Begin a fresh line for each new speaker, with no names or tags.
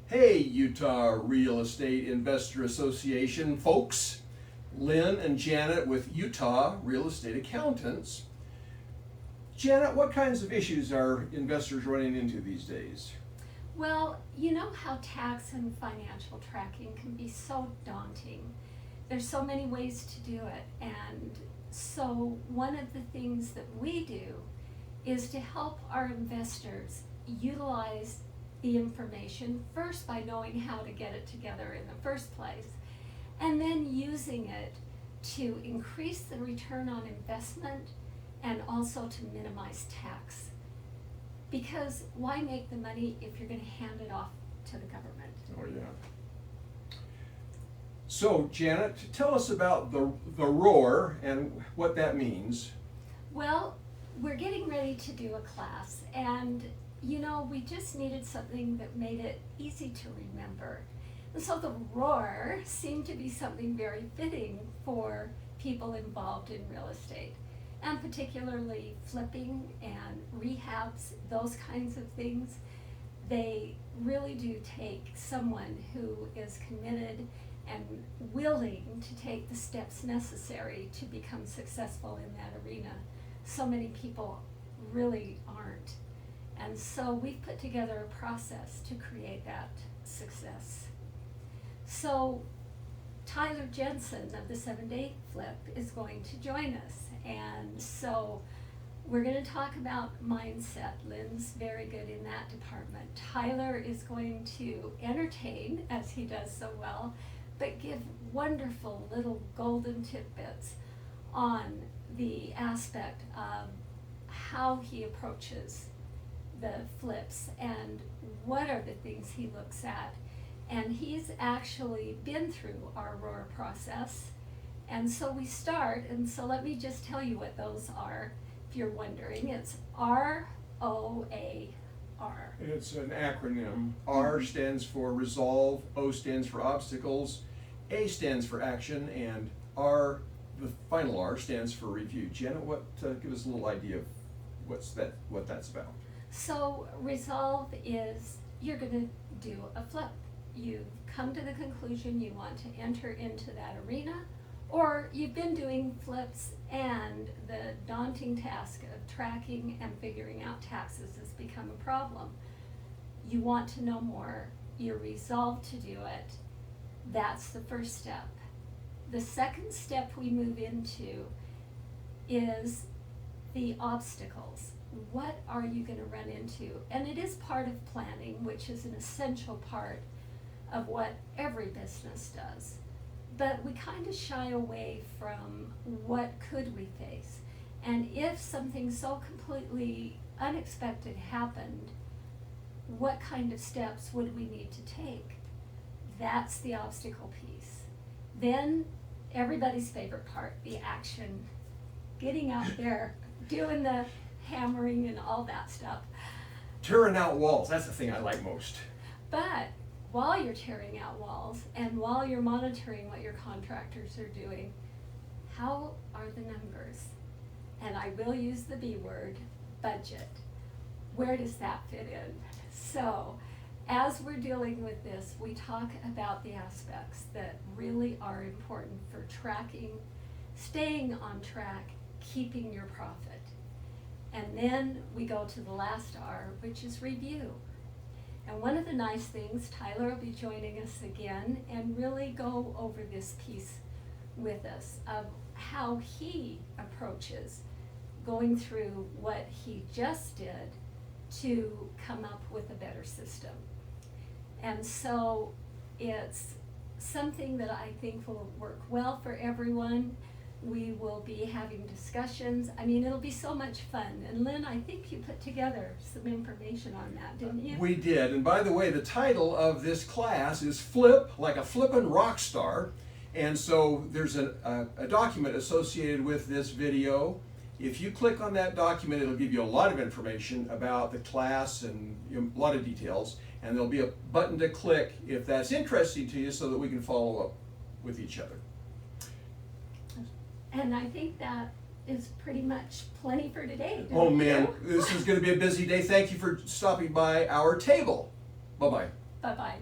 Hey, Utah Real Estate Investor Association folks, Lynn and Janet with Utah Real Estate Accountants. Janet, what kinds of issues are investors running into these days?
Well, you know how tax and financial tracking can be so daunting. There's so many ways to do it, and so one of the things that we do is to help our investors utilize the information first by knowing how to get it together in the first place, and then using it to increase the return on investment and also to minimize tax. Because why make the money if you're going to hand it off to the government?
Oh yeah. So Janet, tell us about the ROAR and what that means.
Well, we're getting ready to do a class, and you know, we just needed something that made it easy to remember. And so the ROAR seemed to be something very fitting for people involved in real estate, and particularly flipping and rehabs, those kinds of things. They really do take someone who is committed and willing to take the steps necessary to become successful in that arena. So many people really aren't. And so we've put together a process to create that success. So Tyler Jensen of the 7-Day Flip is going to join us. And so we're going to talk about mindset. Lynn's very good in that department. Tyler is going to entertain, as he does so well, but give wonderful little golden tidbits on the aspect of how he approaches the flips and what are the things he looks at. And he's actually been through our ROAR process. And so we start, and so let me just tell you what those are, if you're wondering. It's ROAR.
It's an acronym. R stands for resolve, O stands for obstacles, A stands for action, and R, the final R, stands for review. Janet, give us a little idea of what that's about.
So resolve is you're going to do a flip. You've come to the conclusion you want to enter into that arena, or you've been doing flips and the daunting task of tracking and figuring out taxes has become a problem. You want to know more. You're resolved to do it. That's the first step. The second step we move into is the obstacles. What are you going to run into? And it is part of planning, which is an essential part of what every business does. But we kind of shy away from what could we face. And if something so completely unexpected happened, what kind of steps would we need to take? That's the obstacle piece. Then everybody's favorite part, the action. Getting out there, doing the hammering and all that stuff.
Tearing out walls, that's the thing I like most.
But while you're tearing out walls and while you're monitoring what your contractors are doing, how are the numbers? And I will use the B word, budget. Where does that fit in? So as we're dealing with this, we talk about the aspects that really are important for tracking, staying on track, keeping your profit. And then we go to the last R, which is review. And one of the nice things, Tyler will be joining us again and really go over this piece with us of how he approaches going through what he just did to come up with a better system. And so it's something that I think will work well for everyone. We will be having discussions. I mean, it'll be so much fun. And Lynn, I think you put together some information on that, didn't you?
We did. And by the way, the title of this class is Flip, like a flippin' rock star. And so there's a document associated with this video. If you click on that document, it'll give you a lot of information about the class and a lot of details. And there'll be a button to click if that's interesting to you so that we can follow up with each other.
And I think that is pretty much plenty for today.
Oh man, this is going to be a busy day. Thank you for stopping by our table. Bye-bye.
Bye-bye.